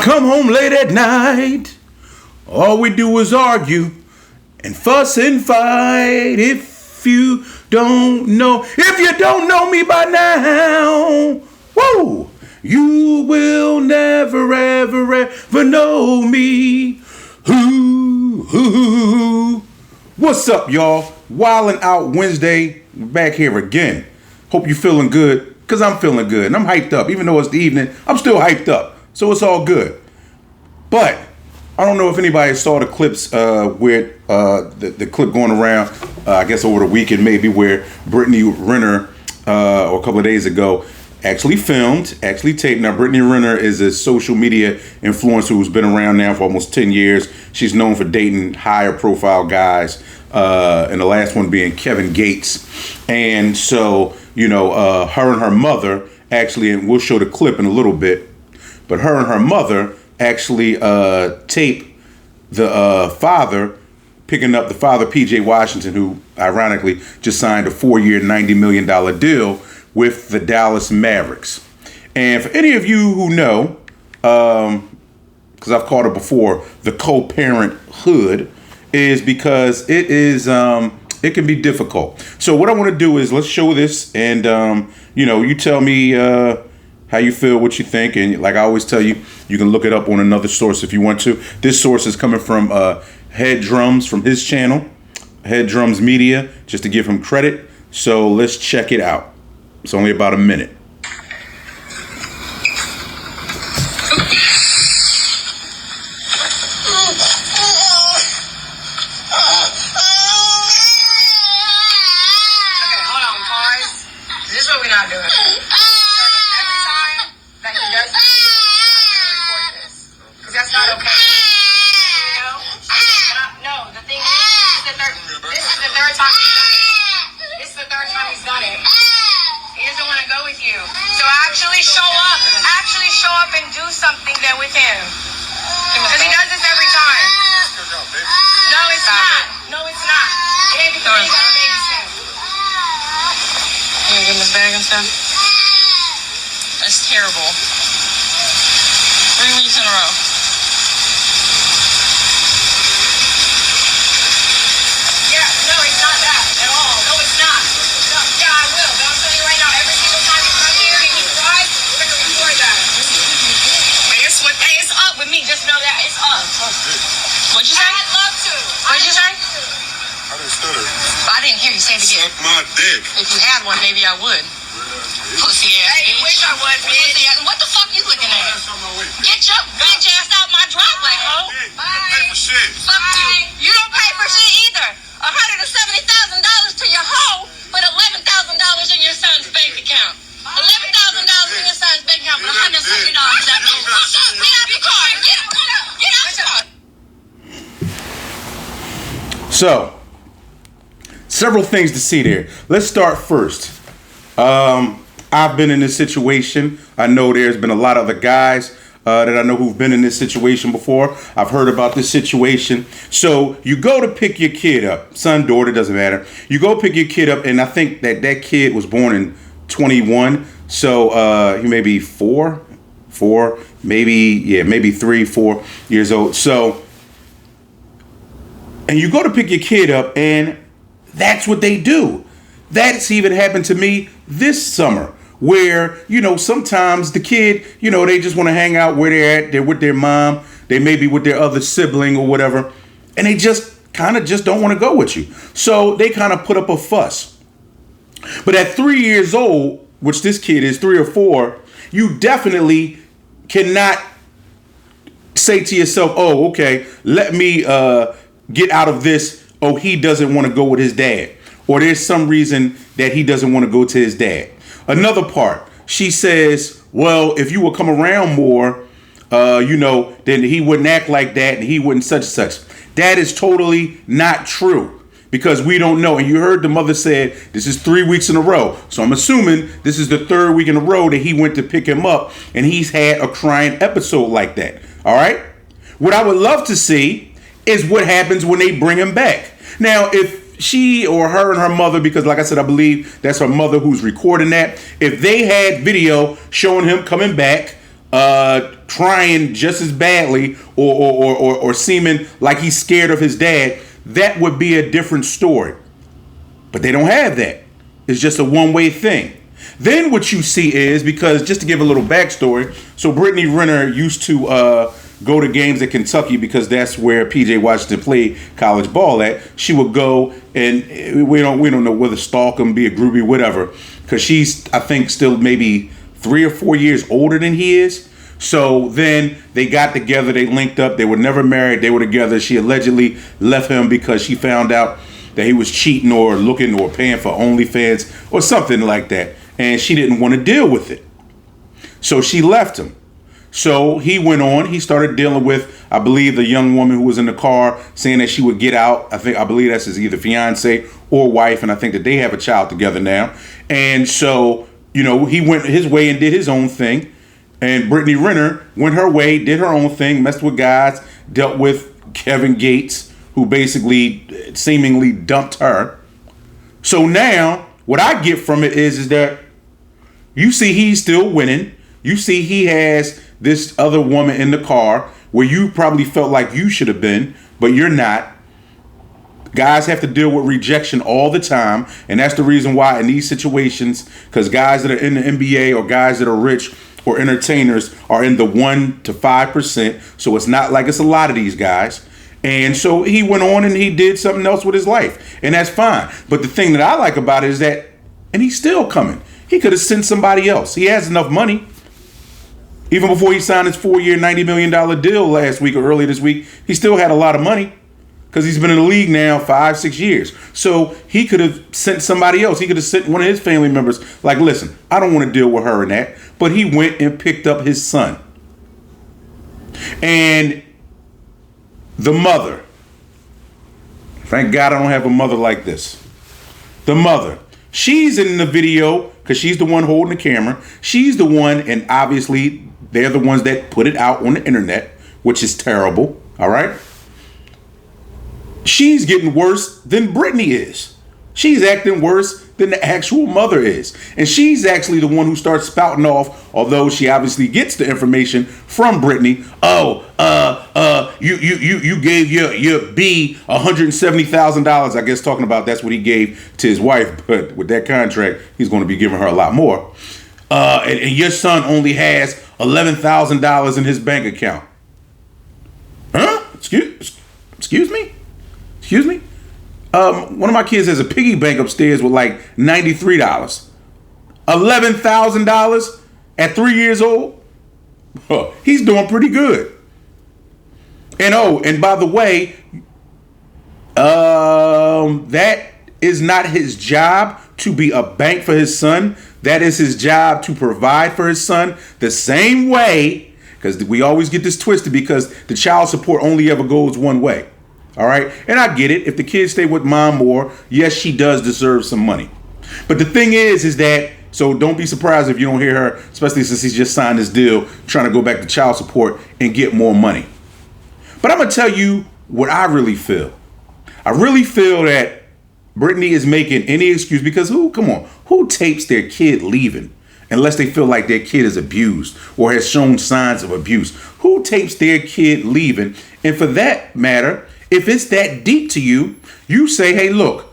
Come home late at night, all we do is argue and fuss and fight. If you don't know me by now, whoa, you will never, ever, ever know me. Ooh. What's up, y'all? Wildin' Out Wednesday, back here again. Hope you're feeling good, because I'm feeling good, and I'm hyped up. Even though it's the evening, I'm still hyped up, so it's all good. But I don't know if anybody saw the clips with the clip going around, I guess over the weekend maybe, where Brittany Renner, or a couple of days ago, actually taped. Now, Brittany Renner is a social media influencer who's been around now for almost 10 years. She's known for dating higher profile guys, and the last one being Kevin Gates. And so, her and her mother actually, and we'll show the clip in a little bit, but her and her mother actually taped the father, picking up the father, P.J. Washington, who ironically just signed a 4-year, $90 million deal with the Dallas Mavericks. And for any of you who know, because I've called it before, the co-parenthood, is because it can be difficult. So what I want to do is let's show this, and you tell me how you feel, what you think, and like I always tell you, you can look it up on another source if you want to. This source is coming from Head Drums, from his channel, Head Drums Media, just to give him credit. So let's check it out. It's only about a minute. Show up and do something there with him. Because he does this every time. No, it's not. No, it's not. It ain't because he gotta babysit. You gonna give him his bag and stuff? That's terrible. 3 weeks in a row. Yeah, no, it's not that at all. No, it's not. No, yeah, I will. But I'm telling you right now, every single time you come here and he cries, we're gonna record that. It's up with me. Just know that it's up. What'd you say? I'd love to. What'd you say? I didn't stutter. I didn't hear you say it again. Suck my dick. If you had one, maybe I would. Pussy ass. Hey, you wish I would, bitch. What the fuck you looking at? Get your bitch ass out my driveway, ho. You don't pay for shit. Fuck you. You don't pay for shit either. $170,000 to your hoe, but $11,000 in your son's bank account. $11,000 in your son's bank account, but $170 that goes. Get out of your car. Get out your car. So, several things to see there. Let's start first. I've been in this situation. I know there's been a lot of other guys that I know who've been in this situation before. I've heard about this situation. So you go to pick your kid up, son, daughter, doesn't matter. You go pick your kid up, and I think that kid was born in 21. So he may be four, maybe 3, 4 years old. So, and you go to pick your kid up, and that's what they do. That's even happened to me this summer, where, sometimes the kid, they just want to hang out where they're at. They're with their mom. They may be with their other sibling or whatever. And they just kind of just don't want to go with you. So they kind of put up a fuss. But at 3 years old, which this kid is 3 or 4, you definitely cannot say to yourself, oh, okay, let me get out of this. Oh, he doesn't want to go with his dad. Or there's some reason that he doesn't want to go to his dad. Another part, she says, well, if you would come around more, then he wouldn't act like that and he wouldn't such and such. That is totally not true. Because we don't know. And you heard the mother said this is 3 weeks in a row. So I'm assuming this is the 3rd week in a row that he went to pick him up and he's had a crying episode like that. All right. What I would love to see is what happens when they bring him back. Now, if she or her and her mother, because like I said, I believe that's her mother who's recording that. If they had video showing him coming back, crying just as badly or seeming like he's scared of his dad, that would be a different story. But they don't have that. It's just a one-way thing. Then what you see is, because just to give a little backstory, so Brittany Renner used to go to games at Kentucky because that's where PJ Washington played college ball at. She would go, and we don't know whether stalk him, be a groupie, whatever, because she's, I think, still maybe 3 or 4 years older than he is. So then they got together, they linked up, they were never married, they were together. She allegedly left him because she found out that he was cheating or looking or paying for OnlyFans or something like that. And she didn't want to deal with it. So she left him. So he went on, he started dealing with, I believe, the young woman who was in the car, saying that she would get out. I believe that's his either fiance or wife, and I think that they have a child together now. And so, he went his way and did his own thing. And Brittany Renner went her way, did her own thing, messed with guys, dealt with Kevin Gates, who basically seemingly dumped her. So now, what I get from it is that you see he's still winning. You see he has this other woman in the car where you probably felt like you should have been, but you're not. Guys have to deal with rejection all the time. And that's the reason why in these situations, because guys that are in the NBA or guys that are rich or entertainers are in the 1 to 5%. So it's not like it's a lot of these guys. And so he went on and he did something else with his life. And that's fine. But the thing that I like about it is that, and he's still coming. He could have sent somebody else. He has enough money. Even before he signed his 4-year, $90 million deal last week or earlier this week, he still had a lot of money because he's been in the league now 5-6 years. So he could have sent somebody else. He could have sent one of his family members like, listen, I don't want to deal with her and that. But he went and picked up his son. And the mother, thank God I don't have a mother like this. The mother, she's in the video because she's the one holding the camera. She's the one, and obviously they're the ones that put it out on the internet, which is terrible. All right. She's getting worse than Brittany is. She's acting worse than the actual mother is. And she's actually the one who starts spouting off, although she obviously gets the information from Brittany. You gave your B $170,000. I guess talking about that's what he gave to his wife. But with that contract, he's going to be giving her a lot more. And your son only has $11,000 in his bank account. Huh? Excuse me? Excuse me? One of my kids has a piggy bank upstairs with like $93. $11,000 at 3 years old? Huh, he's doing pretty good. And by the way, that is not his job to be a bank for his son. That is his job to provide for his son the same way, because we always get this twisted because the child support only ever goes one way. All right. And I get it. If the kids stay with mom more, yes, she does deserve some money. But the thing is that, so don't be surprised if you don't hear her, especially since he's just signed this deal, trying to go back to child support and get more money. But I'm going to tell you what I really feel. I really feel that Brittany is making any excuse because who tapes their kid leaving unless they feel like their kid is abused or has shown signs of abuse? Who tapes their kid leaving? And for that matter, if it's that deep to you, you say, hey, look,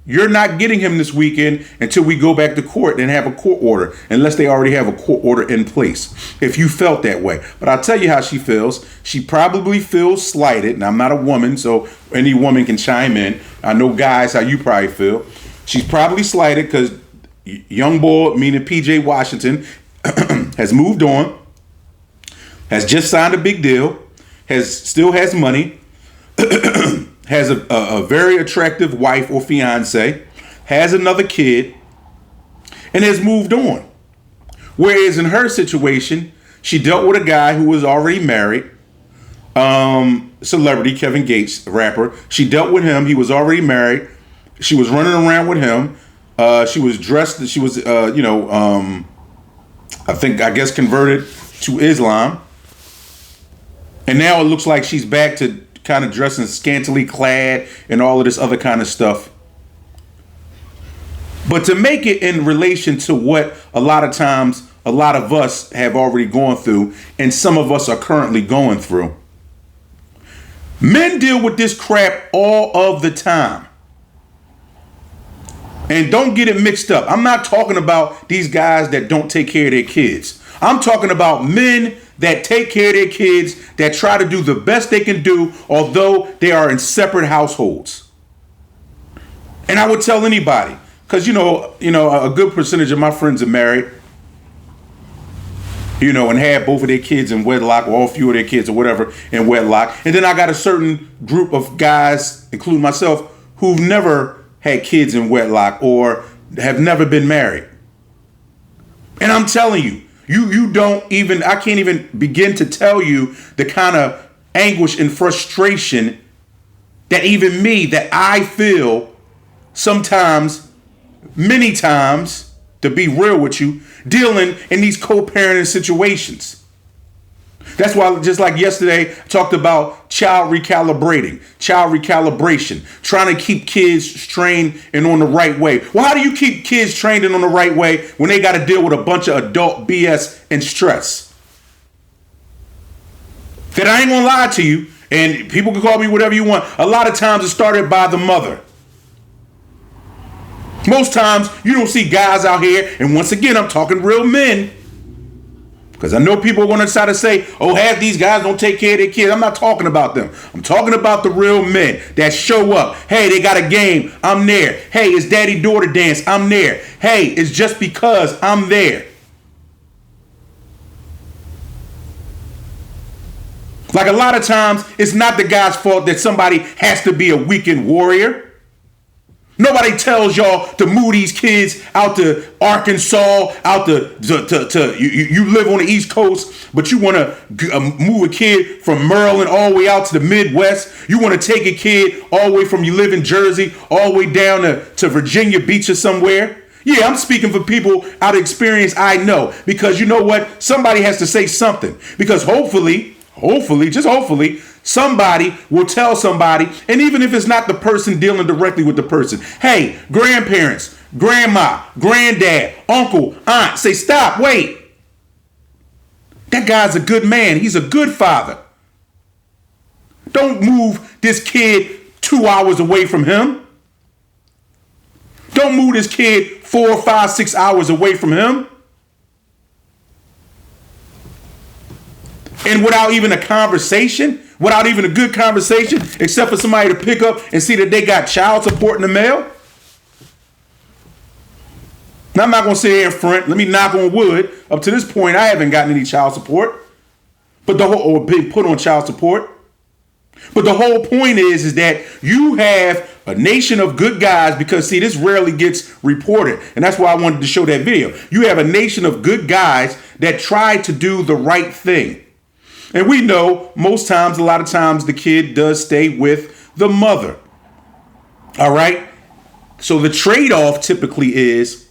you're not getting him this weekend until we go back to court and have a court order, unless they already have a court order in place, if you felt that way. But I'll tell you how she feels. She probably feels slighted. And I'm not a woman, so any woman can chime in. I know, guys, how you probably feel. She's probably slighted because young boy, meaning PJ Washington, has moved on, has just signed a big deal, still has money, has a very attractive wife or fiance, has another kid, and has moved on. Whereas in her situation, she dealt with a guy who was already married, celebrity Kevin Gates, rapper. She dealt with him. He was already married. She was running around with him. She was dressed. She was, I guess converted to Islam. And now it looks like she's back to kind of dressing scantily clad and all of this other kind of stuff. But to make it in relation to what a lot of times a lot of us have already gone through, and some of us are currently going through. Men deal with this crap all of the time. And don't get it mixed up. I'm not talking about these guys that don't take care of their kids. I'm talking about men that take care of their kids, that try to do the best they can do, although they are in separate households. And I would tell anybody, because, a good percentage of my friends are married, and had both of their kids in wedlock, or all few of their kids or whatever in wedlock. And then I got a certain group of guys, including myself, who've never had kids in wedlock or have never been married. And I'm telling you, I can't even begin to tell you the kind of anguish and frustration that even me, that I feel sometimes, many times, to be real with you, dealing in these co-parenting situations. That's why, just like yesterday, I talked about child recalibration, trying to keep kids trained and on the right way. Well, how do you keep kids trained and on the right way when they got to deal with a bunch of adult BS and stress? That I ain't gonna lie to you, and people can call me whatever you want. A lot of times it started by the mother. Most times you don't see guys out here, and once again, I'm talking real men. Because I know people are going to try to say, oh, half these guys don't take care of their kids. I'm not talking about them. I'm talking about the real men that show up. Hey, they got a game. I'm there. Hey, it's daddy-daughter dance. I'm there. Hey, it's just because I'm there. Like a lot of times, it's not the guy's fault that somebody has to be a weekend warrior. Nobody tells y'all to move these kids out to Arkansas, out to you live on the East Coast, but you want to move a kid from Maryland all the way out to the Midwest. You want to take a kid all the way from, you live in Jersey, all the way down to Virginia Beach or somewhere. Yeah, I'm speaking for people out of experience I know, because you know what? Somebody has to say something, because hopefully, just hopefully, somebody will tell somebody, and even if it's not the person dealing directly with the person, hey, grandparents, grandma, granddad, uncle, aunt, say, stop, wait. That guy's a good man. He's a good father. Don't move this kid 2 hours away from him. Don't move this kid 4, 5, 6 hours away from him. And without even a conversation, without even a good conversation, except for somebody to pick up and see that they got child support in the mail. Now, I'm not going to sit here in front. Let me knock on wood. Up to this point, I haven't gotten any child support, or been put on child support. But the whole point is that you have a nation of good guys, because see, this rarely gets reported. And that's why I wanted to show that video. You have a nation of good guys that try to do the right thing. And we know most times, a lot of times, the kid does stay with the mother. All right. So the trade-off typically is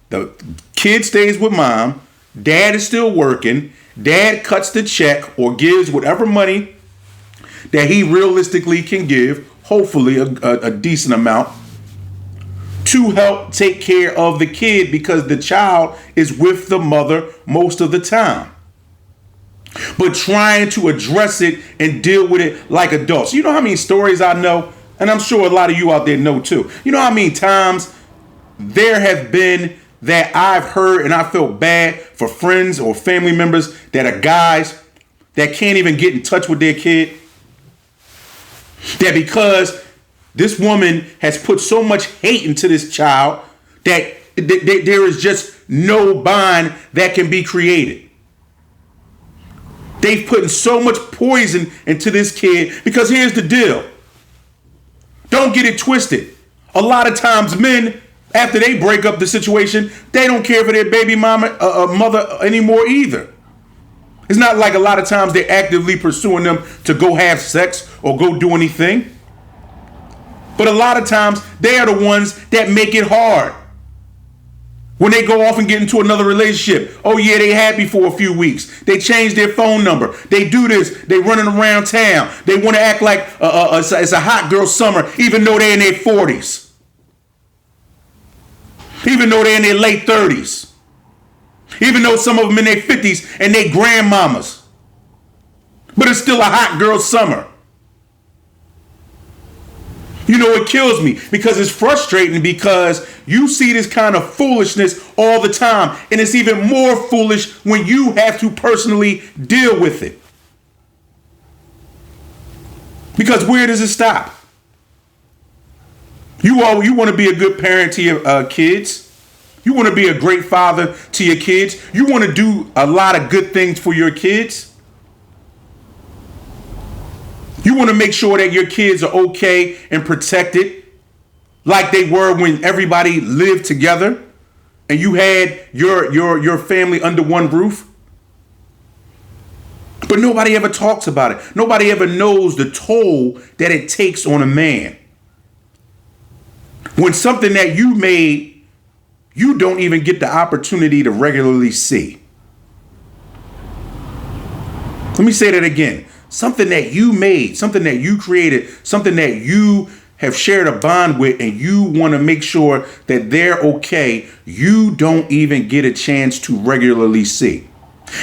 the kid stays with mom. Dad is still working. Dad cuts the check or gives whatever money that he realistically can give, hopefully a decent amount, to help take care of the kid, because the child is with the mother most of the time. But trying to address it and deal with it like adults. You know how many stories I know, and I'm sure a lot of you out there know too. You know how many times there have been that I've heard and I felt bad for friends or family members that are guys that can't even get in touch with their kid. That because this woman has put so much hate into this child that there is just no bond that can be created. They've put so much poison into this kid, because here's the deal. Don't get it twisted. A lot of times men, after they break up the situation, they don't care for their baby mama, mother anymore either. It's not like a lot of times they're actively pursuing them to go have sex or go do anything. But a lot of times they are the ones that make it hard. When they go off and get into another relationship, oh yeah, they happy for a few weeks. They change their phone number. They do this. They running around town. They want to act like it's a hot girl summer, even though they're in their 40s. Even though they're in their late 30s. Even though some of them in their 50s and they grandmamas. But it's still a hot girl summer. You know, it kills me because it's frustrating because you see this kind of foolishness all the time. And it's even more foolish when you have to personally deal with it. Because where does it stop? You want to be a good parent to your kids. You want to be a great father to your kids. You want to do a lot of good things for your kids. You want to make sure that your kids are okay and protected like they were when everybody lived together and you had your family under one roof. But nobody ever talks about it. Nobody ever knows the toll that it takes on a man. When something that you made, you don't even get the opportunity to regularly see. Let me say that again. Something that you made, something that you created, something that you have shared a bond with, and you want to make sure that they're okay, you don't even get a chance to regularly see.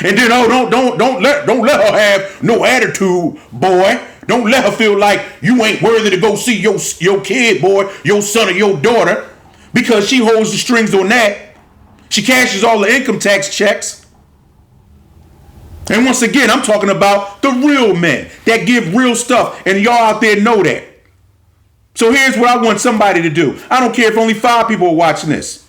And then, don't let her have no attitude, boy. Don't let her feel like you ain't worthy to go see your kid, boy, your son or your daughter, because she holds the strings on that. She cashes all the income tax checks. And once again, I'm talking about the real men that give real stuff, and y'all out there know that. So here's what I want somebody to do. I don't care if only 5 people are watching this.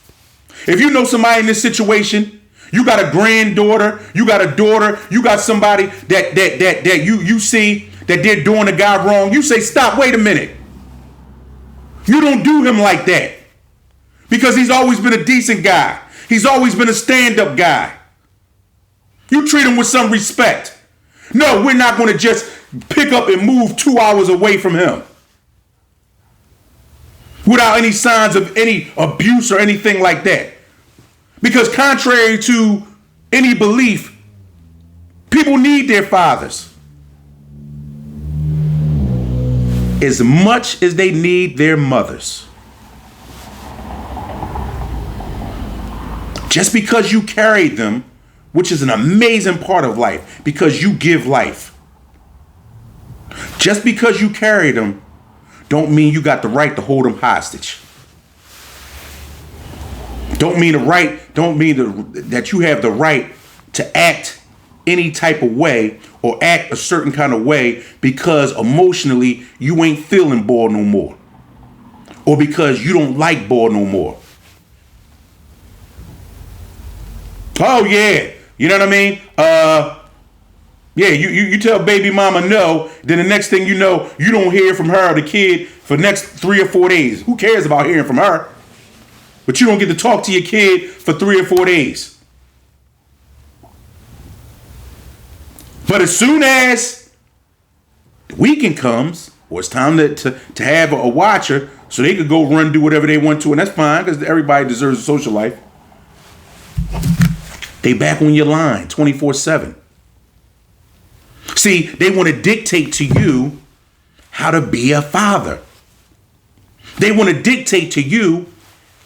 If you know somebody in this situation, you got a granddaughter, you got a daughter, you got somebody that you see that they're doing a guy wrong, you say, stop, wait a minute. You don't do him like that. Because he's always been a decent guy. He's always been a stand-up guy. You treat him with some respect. No, we're not going to just pick up and move 2 hours away from him without any signs of any abuse or anything like that. Because contrary to any belief, people need their fathers as much as they need their mothers. Just because you carried them, which is an amazing part of life, because you give life. Just because you carry them, don't mean you got the right to hold them hostage. Don't mean that you have the right to act any type of way or act a certain kind of way because emotionally you ain't feeling boy no more. Or because you don't like boy no more. Oh yeah. You know what I mean? Yeah, you tell baby mama no, then the next thing you know, you don't hear from her or the kid for the next 3 or 4 days. Who cares about hearing from her? But you don't get to talk to your kid for 3 or 4 days. But as soon as the weekend comes, or it's time to have a watcher so they could go run, do whatever they want to, and that's fine because everybody deserves a social life. They back on your line 24/7. See, they want to dictate to you how to be a father. They want to dictate to you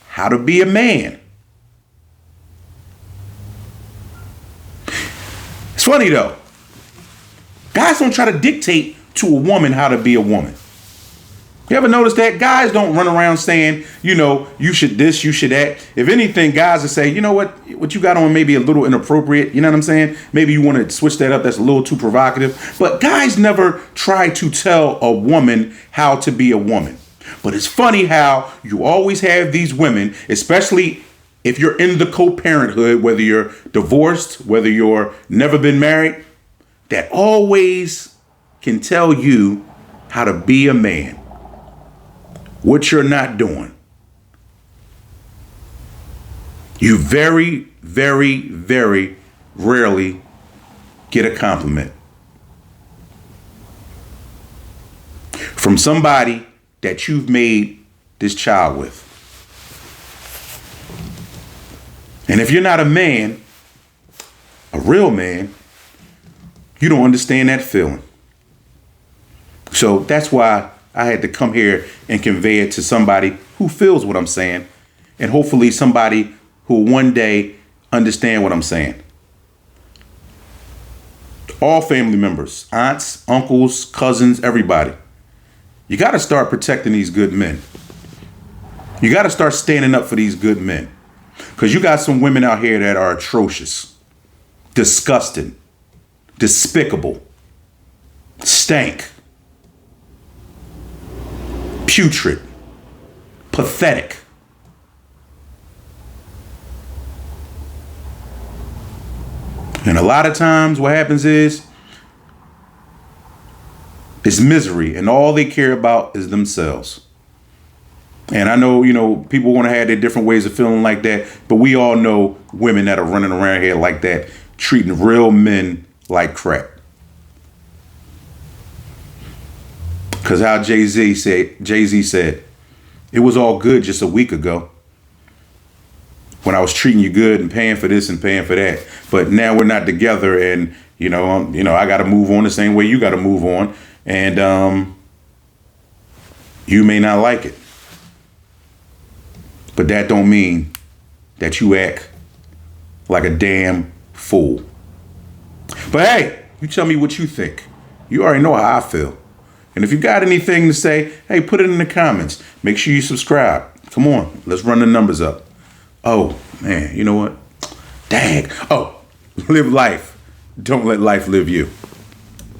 how to be a man. It's funny though. Guys don't try to dictate to a woman how to be a woman. You ever notice that? Guys don't run around saying, you should this, you should that. If anything, guys will say, you know what you got on may be a little inappropriate. You know what I'm saying? Maybe you want to switch that up. That's a little too provocative. But guys never try to tell a woman how to be a woman. But it's funny how you always have these women, especially if you're in the co-parenthood, whether you're divorced, whether you're never been married, that always can tell you how to be a man. What you're not doing. You very, very, very rarely get a compliment from somebody that you've made this child with. And if you're not a man, a real man, you don't understand that feeling. So that's why I had to come here and convey it to somebody who feels what I'm saying, and hopefully somebody who one day understand what I'm saying. All family members, aunts, uncles, cousins, everybody. You got to start protecting these good men. You got to start standing up for these good men. Because you got some women out here that are atrocious, disgusting, despicable, stank, putrid, pathetic. And a lot of times what happens is it's misery, and all they care about is themselves. And I know, people want to have their different ways of feeling like that, but we all know women that are running around here like that, treating real men like crap. Because how Jay-Z said, it was all good just a week ago when I was treating you good and paying for this and paying for that. But now we're not together, and I got to move on the same way you got to move on, and you may not like it. But that don't mean that you act like a damn fool. But hey, you tell me what you think. You already know how I feel. And if you got anything to say, hey, put it in the comments. Make sure you subscribe. Come on, let's run the numbers up. Oh, man, you know what? Dang. Oh, live life. Don't let life live you.